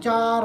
4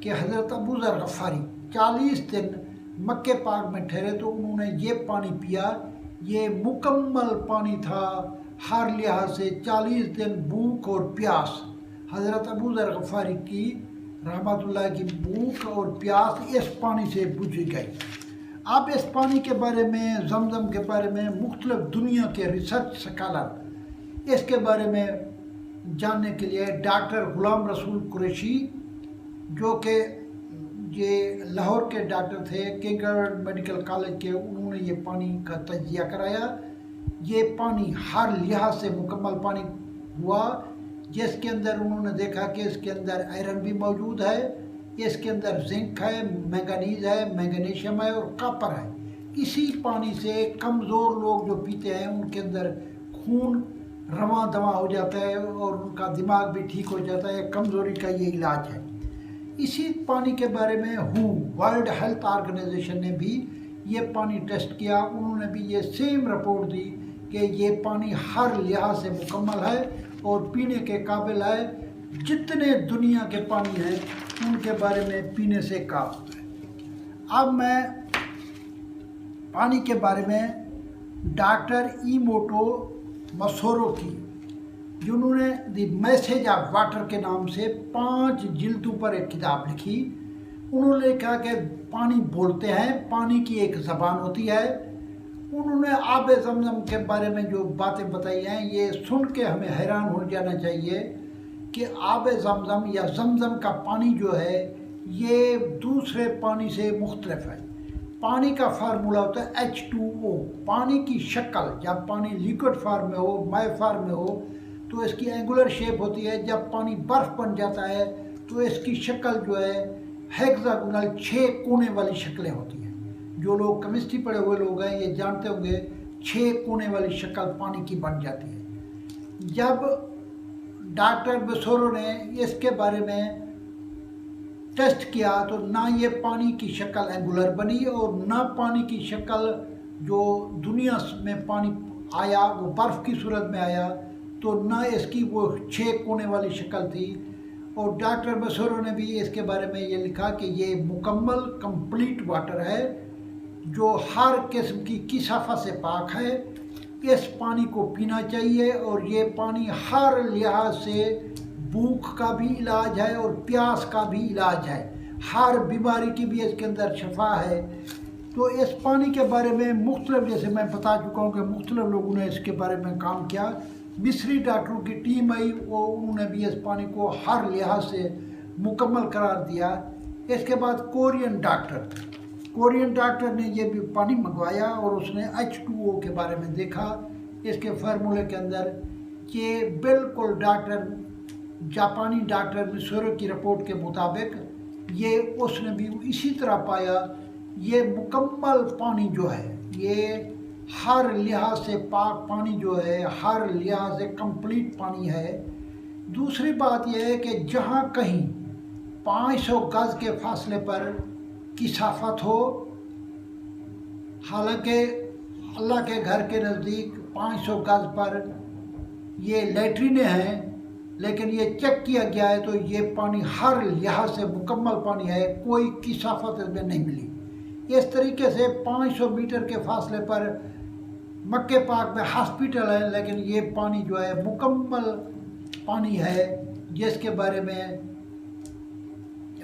کہ حضرت ابو ذر غفاری 40 دن مکہ پاک میں ٹھہرے تو انہوں نے یہ پانی پیا، یہ مکمل پانی تھا ہر لحاظ سے، 40 دن بھوک اور پیاس حضرت ابو ذر غفاری کی رحمۃ اللہ کی بھوک اور پیاس اس پانی سے بجھ گئی۔ اب اس پانی کے بارے میں، زمزم کے بارے میں مختلف دنیا کے ریسرچ سکالر اس کے بارے میں جاننے کے لیے ڈاکٹر غلام رسول قریشی، جو کہ یہ لاہور کے ڈاکٹر تھے، کنگ ایڈورڈ میڈیکل کالج کے، انہوں نے یہ پانی کا تجزیہ کرایا۔ یہ پانی ہر لحاظ سے مکمل پانی ہوا، جس کے اندر انہوں نے دیکھا کہ اس کے اندر آئرن بھی موجود ہے، اس کے اندر زنک ہے، مینگنیز ہے، میگنیشیم ہے اور کاپر ہے۔ اسی پانی سے کمزور لوگ جو پیتے ہیں ان کے اندر خون رواں دواں ہو جاتا ہے اور ان کا دماغ بھی ٹھیک ہو جاتا ہے، کمزوری کا یہ علاج ہے۔ اسی پانی کے بارے میں ورلڈ ہیلتھ آرگنائزیشن نے بھی یہ پانی ٹیسٹ کیا، انہوں نے بھی یہ سیم رپورٹ دی کہ یہ پانی ہر لحاظ سے مکمل ہے اور پینے کے قابل ہے، جتنے دنیا کے پانی ہیں ان کے بارے میں پینے سے قابل ہے۔ اب میں پانی کے بارے میں ڈاکٹر ایموٹو مسورو کی، جنہوں نے دی میسیج آف واٹر کے نام سے 5 جلدوں پر ایک کتاب لکھی۔ انہوں نے کہا کہ پانی بولتے ہیں، پانی کی ایک زبان ہوتی ہے۔ انہوں نے آب زمزم کے بارے میں جو باتیں بتائی ہیں یہ سن کے ہمیں حیران ہو جانا چاہیے کہ آب زمزم یا زمزم کا پانی جو ہے یہ دوسرے پانی سے مختلف ہے۔ پانی کا فارمولہ ہوتا ہے H2O۔ پانی کی شکل، جب پانی لیکوڈ فارم میں ہو، مائع فارم میں ہو تو اس کی اینگولر شیپ ہوتی ہے، جب پانی برف بن جاتا ہے تو اس کی شکل جو ہے ہیگزاگونل 6 کونے والی شکلیں ہوتی ہیں۔ جو لوگ کیمسٹری پڑھے ہوئے لوگ ہیں یہ جانتے ہوں گے 6 کونے والی شکل پانی کی بن جاتی ہے۔ جب ڈاکٹر بسورو نے اس کے بارے میں ٹیسٹ کیا تو نہ یہ پانی کی شکل اینگولر بنی اور نہ پانی کی شکل جو دنیا میں پانی آیا وہ برف کی صورت میں آیا، تو نہ اس کی وہ 6 کونے والی شکل تھی۔ اور ڈاکٹر بسورو نے بھی اس کے بارے میں یہ لکھا کہ یہ مکمل کمپلیٹ واٹر ہے جو ہر قسم کی کثافت سے پاک ہے۔ اس پانی کو پینا چاہیے اور یہ پانی ہر لحاظ سے بھوک کا بھی علاج ہے اور پیاس کا بھی علاج ہے، ہر بیماری کی بھی اس کے اندر شفا ہے۔ تو اس پانی کے بارے میں مختلف، جیسے میں بتا چکا ہوں کہ مختلف لوگوں نے اس کے بارے میں کام کیا۔ مصری ڈاکٹروں کی ٹیم آئی، انہوں نے بھی اس پانی کو ہر لحاظ سے مکمل قرار دیا۔ اس کے بعد کورین ڈاکٹر نے یہ بھی پانی منگوایا اور اس نے H2O کے بارے میں دیکھا اس کے فارمولے کے اندر کہ بالکل جاپانی ڈاکٹر مسورو کی رپورٹ کے مطابق یہ اس نے بھی اسی طرح پایا۔ یہ مکمل پانی جو ہے یہ ہر لحاظ سے پاک پانی جو ہے، ہر لحاظ سے کمپلیٹ پانی ہے۔ دوسری بات یہ ہے کہ جہاں کہیں 500 گز کے فاصلے پر کثافت ہو، حالانکہ اللہ کے گھر کے نزدیک 500 گز پر یہ لیٹرینیں ہیں، لیکن یہ چیک کیا گیا ہے تو یہ پانی ہر لحاظ سے مکمل پانی ہے، کوئی کثافت اس میں نہیں ملی۔ اس طریقے سے 500 میٹر کے فاصلے پر مکہ پاک میں ہاسپیٹل ہے، لیکن یہ پانی جو ہے مکمل پانی ہے، جس کے بارے میں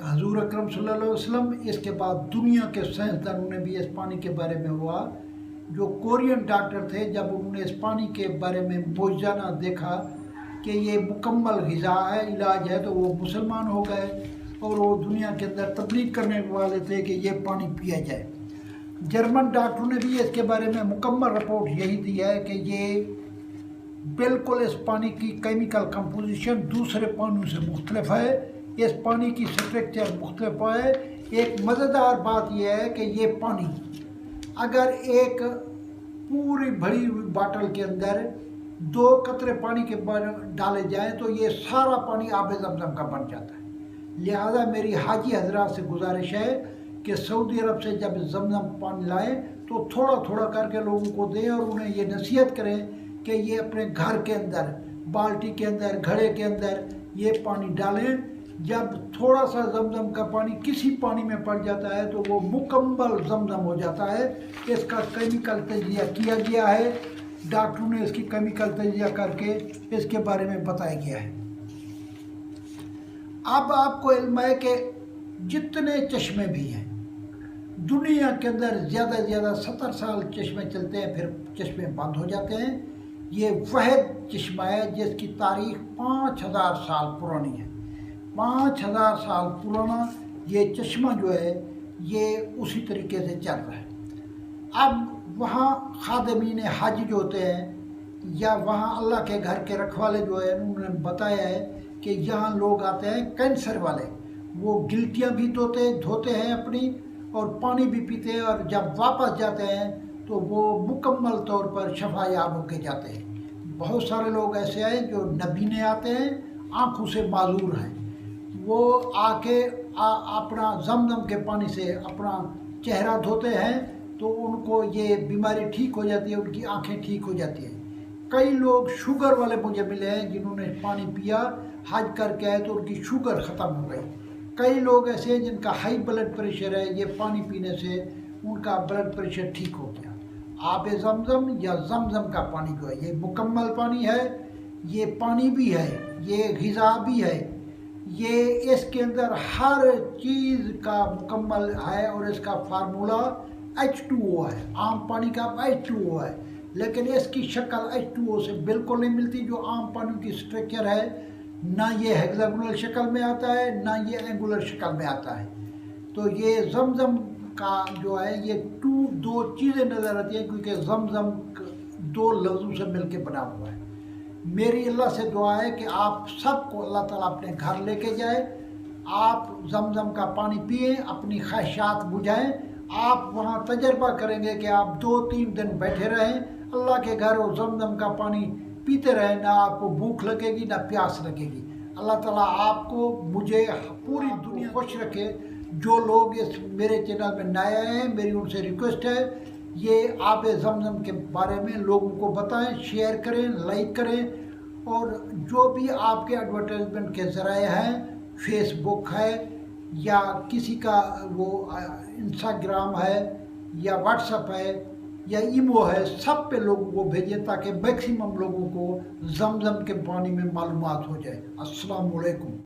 حضور اکرم صلی اللہ علیہ وسلم، اس کے بعد دنیا کے سائنسدانوں نے بھی اس پانی کے بارے میں ہوا۔ جو کورین ڈاکٹر تھے، جب انہوں نے اس پانی کے بارے میں معجزانہ دیکھا کہ یہ مکمل غذا ہے، علاج ہے، تو وہ مسلمان ہو گئے اور وہ دنیا کے اندر تبلیغ کرنے والے تھے کہ یہ پانی پیا جائے۔ جرمن ڈاکٹروں نے بھی اس کے بارے میں مکمل رپورٹ یہی دی ہے کہ یہ بالکل اس پانی کی کیمیکل کمپوزیشن دوسرے پانیوں سے مختلف ہے، اس پانی کی سٹرکچر مختلف ہے۔ ایک مزیدار بات یہ ہے کہ یہ پانی اگر ایک پوری بھری ہوئی باٹل کے اندر 2 قطرے پانی کے ڈالے جائیں تو یہ سارا پانی آب زمزم کا بن جاتا ہے۔ لہذا میری حاجی حضرات سے گزارش ہے کہ سعودی عرب سے جب زمزم پانی لائیں تو تھوڑا تھوڑا کر کے لوگوں کو دیں اور انہیں یہ نصیحت کریں کہ یہ اپنے گھر کے اندر، بالٹی کے اندر، گھڑے کے اندر یہ پانی ڈالیں جب تھوڑا سا زمزم کا پانی کسی پانی میں پڑ جاتا ہے تو وہ مکمل زمزم ہو جاتا ہے۔ اس کا کیمیکل تجزیہ کیا گیا ہے، ڈاکٹروں نے اس کی کیمیکل تجزیہ کر کے اس کے بارے میں بتایا گیا ہے۔ اب آپ کو علم ہے کہ جتنے چشمے بھی ہیں دنیا کے اندر زیادہ سے زیادہ 70 سال چشمے چلتے ہیں، پھر چشمے بند ہو جاتے ہیں۔ یہ واحد چشمہ ہے جس کی تاریخ 5000 سال پرانی ہے۔ 5000 سال پرانا یہ چشمہ جو ہے یہ اسی طریقے سے چل رہا ہے۔ اب وہاں خادمین حج جو ہوتے ہیں یا وہاں اللہ کے گھر کے رکھوالے جو ہیں انہوں نے بتایا ہے کہ یہاں لوگ آتے ہیں کینسر والے، وہ گلٹیاں بھی دھوتے ہیں اپنی اور پانی بھی پیتے ہیں، اور جب واپس جاتے ہیں تو وہ مکمل طور پر شفا یاب ہو کے جاتے ہیں۔ بہت سارے لوگ ایسے ہیں جو نبینے آتے ہیں، آنکھوں سے معذور ہیں، وہ آ کے اپنا زمزم کے پانی سے اپنا چہرہ دھوتے ہیں تو ان کو یہ بیماری ٹھیک ہو جاتی ہے، ان کی آنکھیں ٹھیک ہو جاتی ہیں۔ کئی لوگ شوگر والے مجھے ملے ہیں جنہوں نے پانی پیا حج کر کے آئے تو ان کی شوگر ختم ہو گئی۔ کئی لوگ ایسے ہیں جن کا ہائی بلڈ پریشر ہے، یہ پانی پینے سے ان کا بلڈ پریشر ٹھیک ہو گیا۔ آب زمزم یا زمزم کا پانی جو ہے یہ مکمل پانی ہے، یہ پانی بھی ہے، یہ غذا بھی ہے، یہ اس کے اندر ہر چیز کا مکمل ہے، اور اس کا فارمولہ H2O ہے۔ عام پانی کا H2O ہے، لیکن اس کی شکل H2O سے بالکل نہیں ملتی جو عام پانی کی سٹرکچر ہے۔ نہ یہ ہیگزاگونل شکل میں آتا ہے، نہ یہ اینگولر شکل میں آتا ہے۔ تو یہ زمزم کا جو ہے یہ دو چیزیں نظر آتی ہیں، کیونکہ زمزم 2 لفظوں سے مل کے بنا ہوا ہے۔ میری اللہ سے دعا ہے کہ آپ سب کو اللہ تعالیٰ اپنے گھر لے کے جائے، آپ زمزم کا پانی پئیں، اپنی خواہشات بجھائیں۔ آپ وہاں تجربہ کریں گے کہ آپ 2-3 دن بیٹھے رہیں اللہ کے گھر اور زمزم کا پانی پیتے رہیں، نہ آپ کو بھوک لگے گی نہ پیاس لگے گی۔ اللہ تعالیٰ آپ کو، مجھے، پوری دنیا خوش رکھے۔ جو لوگ اس میرے چینل میں نئے آئے ہیں میری ان سے ریکویسٹ ہے یہ آب زمزم کے بارے میں لوگوں کو بتائیں، شیئر کریں، لائک کریں، اور جو بھی آپ کے ایڈورٹائزمنٹ کے ذرائع ہیں، فیس بک ہے یا کسی کا وہ انسٹاگرام ہے یا واٹس ایپ ہے یا ایمو ہے، سب پہ لوگوں کو بھیجیں تاکہ میکسیمم لوگوں کو زمزم کے پانی میں معلومات ہو جائے۔ السلام علیکم۔